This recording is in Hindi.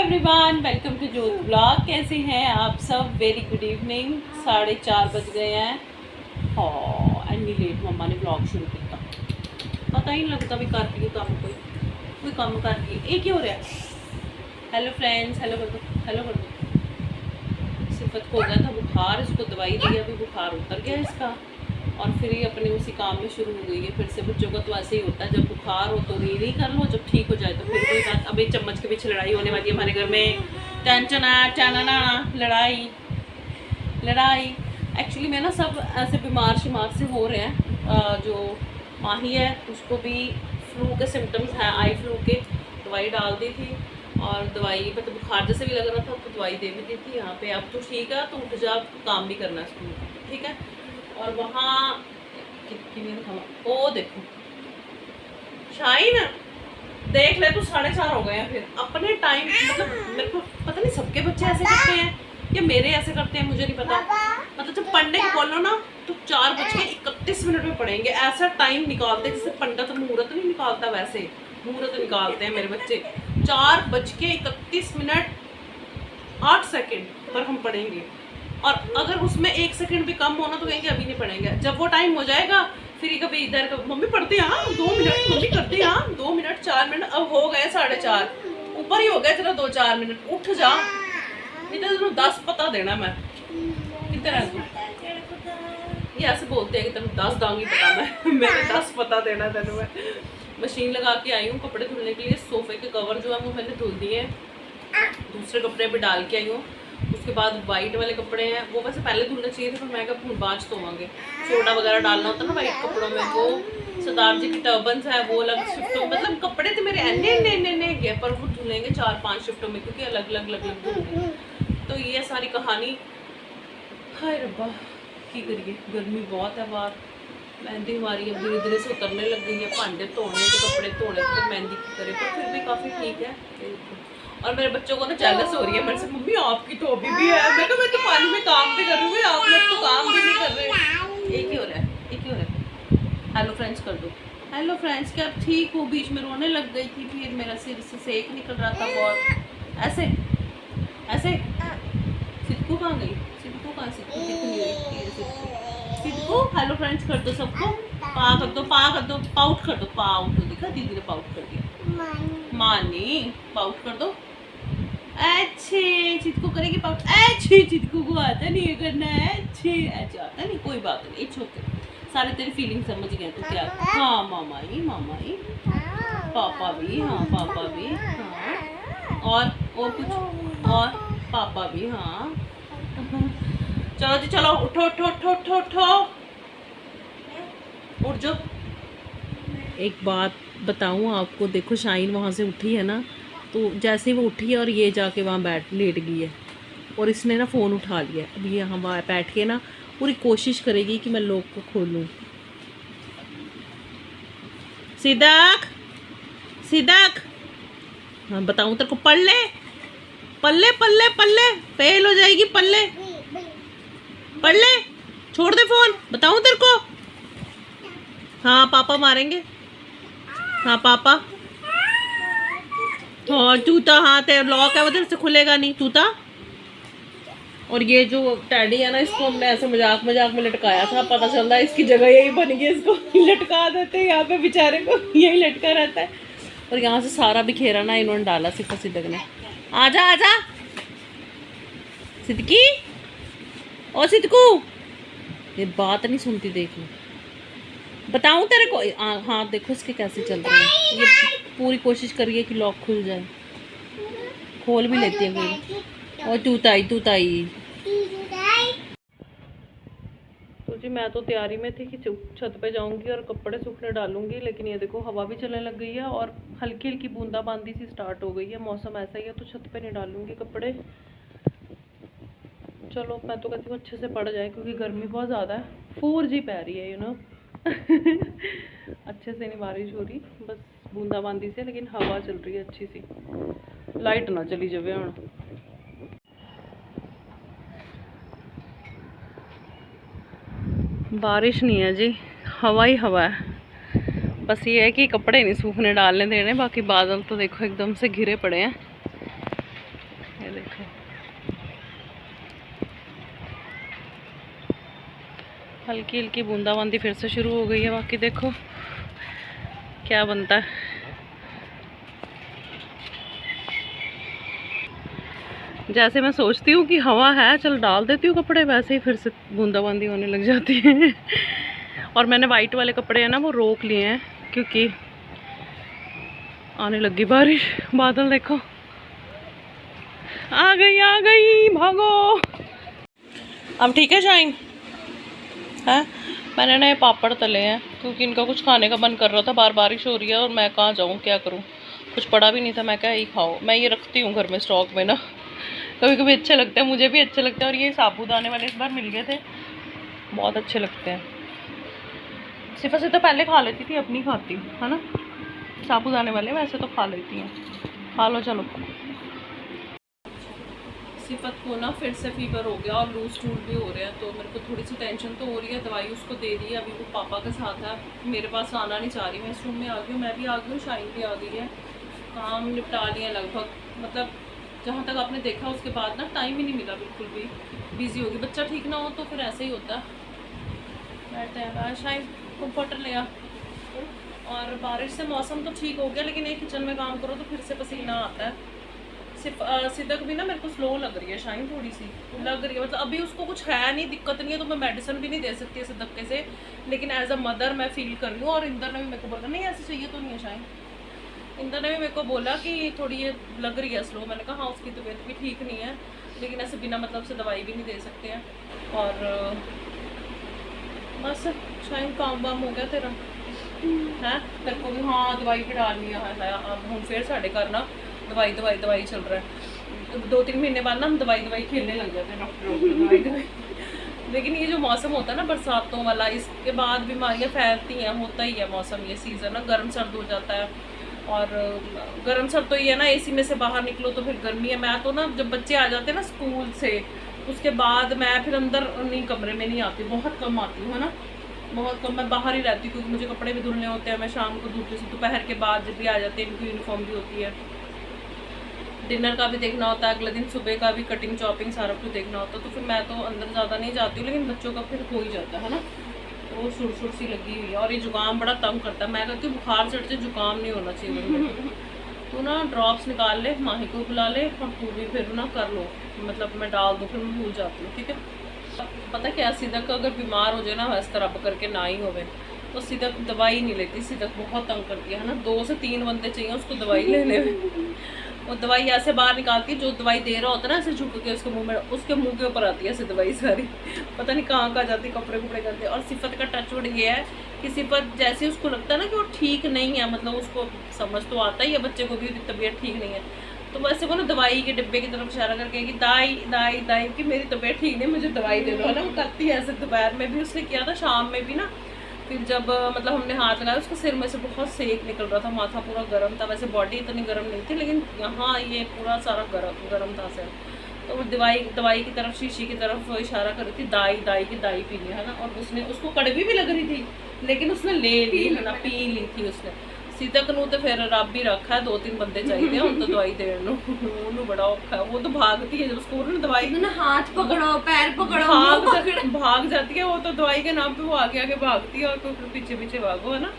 एवरीवन, वेलकम टू जोत ब्लॉग। कैसे हैं आप सब? Very good evening. 4:30 बज गए हैं। हाँ, एंडी लेट मम्मा ने ब्लॉग शुरू किया। पता ही नहीं लगता भी कर रही काम, कोई काम कर रही है। एक ही हो रहा है। हेलो फ्रेंड्स, हेलो कर दो, हेलो कर दो। सिफत को हो गया था बुखार, इसको दवाई दी, अभी बुखार उतर गया इसका और फिर ये अपने उसी काम में शुरू हो गई है। फिर से बच्चों का तो ऐसे ही होता है, जब बुखार हो तो रीड ही कर लो, जब ठीक हो जाए तो फिर कोई बात। अब एक चम्मच के पीछे लड़ाई होने वाली है हमारे घर में। लड़ाई लड़ाई। एक्चुअली मैं ना सब ऐसे बीमार शिमार से हो रहे हैं। जो माही है उसको भी फ्लू के सिम्टम्स हैं, आई फ्लू के। दवाई डाल दी थी और दवाई मतलब बुखार जैसे भी लग रहा था तो दवाई दे भी दी थी यहाँ पे। अब तो ठीक है, तो उठ जा, काम भी करना है स्कूल का, ठीक है। और वहाँ ओ देखो शाइन, देख ले तू, 4:30 हो गए हैं। फिर अपने टाइम मतलब मेरे को पता नहीं सबके बच्चे ऐसे करते हैं या मेरे ऐसे करते हैं, मुझे नहीं पता। मतलब जब पढ़ने को बोलो ना तो 4:31 में पढ़ेंगे, ऐसा टाइम निकालते हैं जैसे पंडित मुहूर्त नहीं निकालता, वैसे मुहूर्त निकालते हैं मेरे बच्चे। 4:31 8 सेकेंड पर हम पढ़ेंगे, और अगर उसमें 1 सेकंड भी कम होना तो कहेंगे अभी नहीं पढ़ेंगे। जब वो टाइम हो जाएगा फिर कभी इधर मम्मी पढ़ते हैं 2 मिनट, मम्मी करते हैं 2 मिनट 4 मिनट। अब हो गए 4:30, ऊपर ही हो गया, चलो 2-4 मिनट उठ जा, नहीं तो तुम 10 पता देना। मैं कितने ये ऐसे बोलते हैं कि तुम 10 दांगी पता मैं मैंने 10 पता देना तेन। मैं मशीन लगा के आई हूँ कपड़े धुलने के लिए। सोफे के कवर जो है वो मैंने धुल दिए, दूसरे कपड़े भी डाल के आई हूँ। उसके बाद वाइट वाले कपड़े हैं, वो वैसे पहले धुलने चाहिए थे पर मैं कब बाद धोवांगे। सोडा वगैरह डालना होता है ना वाइट कपड़ों में। वो सरदार जी की टर्बन्स है, वो अलग शिफ्टों, मतलब कपड़े तो मेरे एने गए पर वो धुलेंगे 4-5 शिफ्टों में, क्योंकि अलग अलग धुलेंगे। तो ये सारी कहानी। हाय रब्बा, की करिए, गर्मी बहुत है बाहर। मेहंदी हमारी अब धीरे धीरे से उतरने लग गई है। भांडे धोने के, कपड़े धोने के, मेहंदी की करे, पर फिर भी काफ़ी ठीक है। और मेरे बच्चों को ना जेलस हो रही है मेरे से, मम्मी आपकी तो अभी भी है। मैं तो पानी में काम भी कर रही हूँ, आप लोग तो काम भी नहीं कर रहे। एक ही हो रहा है, एक ही हो रहा है। हेलो फ्रेंड्स कर दो, हेलो फ्रेंड्स। क्या ठीक हो? बीच में रोने लग गई थी, फिर मेरा सिर से सेक निकल रहा था बहुत। ऐसे ऐसे। सिद्धू कहाँ गई? सिद्धू कहाँ? सिद्धू दिख नहीं रही। सिद्धू हेलो फ्रेंड्स कर दो सबको। पा कर दो, पा कर दो, पाउट कर दो, पाउट तो दिखा, दीदी ने पाउट कर दिया। मानी पाउट कर दो। अच्छे चितको करेगी पाउट। अच्छे चितको को आता नहीं है करना है। अच्छे आता नहीं, कोई बात नहीं, इट्स ओके। सारे तेरी फीलिंग समझ गए तो क्या। हाँ मामा ही पापा भी, हाँ पापा भी, हाँ और कुछ और पापा भी, हाँ। चलो जी चलो, उठो उठो उठो उठो उठो, उठ जाओ। एक बात बताऊँ आपको, देखो शाइन वहाँ से उठी है ना, तो जैसे वो उठी है और ये जाके वहाँ लेट गई है और इसने ना फ़ोन उठा लिया। अब ये यहाँ बैठ के ना पूरी कोशिश करेगी कि मैं लॉक को खोलूँ। सिद्धाक, सिद्धाक, हाँ बताऊँ तेरे को, पल्ले पल्ले पल्ले पल्ले फेल हो जाएगी, पल्ले पल्ले, छोड़ दे फ़ोन, बताऊँ तेरे को। हाँ पापा मारेंगे, हाँ पापा, हाँ जूता, हाँ तेरा लॉक है उधर से खुलेगा नहीं जूता। और ये जो टैडी है ना, इसको हमने ऐसे मजाक में लटकाया था, पता चल रहा है इसकी जगह यही बन गई, इसको लटका देते हैं यहाँ पे, बेचारे को यही लटका रहता है। और यहाँ से सारा बिखेरा ना इन्होंने डाला सिर्फ सिद्दक ने। आजा आजा सिद्दकी, ओ सिद्दकू, ये बात नहीं सुनती, देख लो बताऊं तेरे को। हाँ देखो इसके कैसे चल रहे हैं, ये पूरी कोशिश करिए कि लॉक खुल जाए, खोल भी लेती है फिर। और तूताई तो जी मैं तो तैयारी में थी कि छत पे जाऊंगी और कपड़े सूखने डालूंगी, लेकिन ये देखो हवा भी चलने लग गई है और हल्की हल्की बूंदाबांदी सी स्टार्ट हो गई है। मौसम ऐसा ही है तो छत पे नहीं डालूंगी कपड़े। चलो मैं तो कहती हूँ अच्छे से पड़ जाए, क्योंकि गर्मी बहुत ज़्यादा है, 4G पै रही है, यू नो। अच्छे से नहीं बारिश हो रही, बस बूंदाबांदी से, लेकिन हवा चल रही है अच्छी सी। लाइट ना चली जाए हूँ। बारिश नहीं है जी, हवा ही हवा है। बस ये है कि कपड़े नहीं सूखने डालने देने, बाकी बादल तो देखो एकदम से घिरे पड़े हैं। देखो हल्की हल्की बूंदाबांदी फिर से शुरू हो गई है। बाकी देखो क्या बनता है। जैसे मैं सोचती हूँ कि हवा है चल डाल देती हूँ कपड़े, वैसे ही फिर से बूंदाबांदी होने लग जाती है। और मैंने वाइट वाले कपड़े हैं ना वो रोक लिए हैं क्योंकि आने लगी बारिश। बादल देखो आ गई भागो। अब ठीक है शाइन है। मैंने ना ये पापड़ तले हैं क्योंकि इनका कुछ खाने का मन कर रहा था। बारिश हो रही है और मैं कहाँ जाऊँ क्या करूँ, कुछ पड़ा भी नहीं था। मैं क्या ही खाओ, मैं ये रखती हूँ घर में स्टॉक में ना, कभी कभी अच्छे लगते हैं, मुझे भी अच्छे लगते हैं। और ये साबूदाने वाले इस बार मिल गए थे, बहुत अच्छे लगते हैं। सिर्फ से तो पहले खा लेती थी, अब नहीं खाती है ना साबूदाने वाले, वैसे तो खा लेती हैं। खा लो चलो। सिफत को ना फिर से फीवर हो गया और लूज टूल भी हो रहे हैं, तो मेरे को थोड़ी सी टेंशन तो हो रही है। दवाई उसको दे दी है, अभी वो पापा के साथ है, मेरे पास आना नहीं चाह रही। मैं इस रूम में आ गई हूँ, मैं भी आ गई हूँ, शाइन भी आ गई है। काम निपटा लिए लगभग, मतलब जहाँ तक आपने देखा उसके बाद ना टाइम ही नहीं मिला, बिल्कुल भी बिजी होगी। बच्चा ठीक ना हो तो फिर ऐसे ही होता है। बैठते हैं शाइन कम्फर्टर लिया। और बारिश से मौसम तो ठीक हो गया, लेकिन एक किचन में काम करो तो फिर से पसीना आता है। सिर्फ सिदक भी ना मेरे को स्लो लग रही है, शाइन थोड़ी सी लग रही है। मतलब अभी उसको कुछ है नहीं, दिक्कत नहीं है, तो मैं मेडिसिन भी नहीं दे सकती ऐसे धक्के से, लेकिन एज अ मदर मैं फील कर रही हूँ। और इंदर ने भी मेरे को बोला नहीं ऐसे चाहिए तो नहीं है शाइन। इंदर ने भी मेरे को बोला कि थोड़ी ये लग रही है स्लो। मैंने कहा हाँ उसकी तबीयत भी ठीक नहीं है, लेकिन ऐसे बिना मतलब से दवाई भी नहीं दे सकते हैं। और बस शाइन काम वाम हो गया तेरा है, तेरे को भी हाँ दवाई भी डालनी है। अब हम फिर साढ़े घर ना दवाई चल रहा है। 2-3 महीने बाद ना हम दवाई खेलने लग जाते हैं, डॉक्टर दवाई। लेकिन ये जो मौसम होता है ना बरसातों वाला, इसके बाद बीमारियां फैलती हैं, होता ही है मौसम, ये सीज़न ना गर्म सर्द हो जाता है। और गर्म सर्द तो ये है ना, एसी में से बाहर निकलो तो फिर गर्मी है। मैं तो ना जब बच्चे आ जाते हैं ना स्कूल से, उसके बाद मैं फिर अंदर नहीं, कमरे में नहीं आती, बहुत कम आती हूँ है ना, बहुत कम। मैं बाहर ही रहती हूँ क्योंकि मुझे कपड़े भी धुलने होते हैं। मैं शाम को धुलती हूँ, दोपहर के बाद जब भी आ जाते हैं, इनकी यूनिफॉर्म भी होती है, डिनर का भी देखना होता है, अगले दिन सुबह का भी कटिंग चॉपिंग सारा कुछ देखना होता है। तो फिर मैं तो अंदर ज़्यादा नहीं जाती हूँ, लेकिन बच्चों का फिर हो ही जाता है ना, तो वो सुर सी लगी हुई है। और ये जुकाम बड़ा तंग करता है। मैं कहती हूँ बुखार चढ़ से जुकाम नहीं होना चाहिए। तो ना ड्रॉप्स निकाल ले, माही को बुला ले और तू भी फिर ना कर लो, मतलब मैं डाल दूँ, फिर मैं भूल जाती हूँ। ठीक है, पता क्या सिदक अगर बीमार हो जाए ना वैसे तरह करके ना ही होवे तो सिदक दवाई नहीं लेती। सिदक बहुत तंग करती है ना, 2 से 3 बंदे चाहिए उसको दवाई लेने में। वो दवाई ऐसे बाहर निकालती है, जो दवाई दे रहा होता है ना ऐसे झुक के उसके मुंह में, उसके मुंह के ऊपर आती है ऐसे दवाई सारी, पता नहीं कहाँ कहाँ जाती, कपड़े कुपड़े करते। और सिफत का टचवुड ये है कि सिफत जैसे उसको लगता है ना कि वो ठीक नहीं है, मतलब उसको समझ तो आता ही है बच्चे को भी तबीयत ठीक नहीं है, तो वैसे वो ना दवाई के डिब्बे की तरफ इशारा करके कि दाई दाई दाई कि मेरी तबीयत ठीक नहीं, मुझे दवाई दे दो है ना। वो करती है ऐसे। दोपहर में भी उसने किया था, शाम में भी ना। फिर जब मतलब हमने हाथ लगाया उसके सिर में से बहुत सेक निकल रहा था, माथा पूरा गर्म था। वैसे बॉडी इतनी गर्म नहीं थी, लेकिन यहाँ ये पूरा सारा गर्म था सर। तो वो दवाई की तरफ, शीशी की तरफ इशारा कर रही थी, दाई की दाई पीनी है ना। और उसने, उसको कड़वी भी लग रही थी, लेकिन उसने ले ली है ना, पी ली थी उसने। सिदक नूं तो फिर रब ही रखा है, 2-3 बंदे चाहिए हम तो दवाई देने नूं, बड़ा औखा है। वो तो भागती है जब उसको ना दवाई ना, हाथ पकड़ो पैर पकड़ो भाग जाती है वो तो, दवाई के नाम पे वो आगे आगे भागती है और तो फिर पीछे पीछे भागो है ना।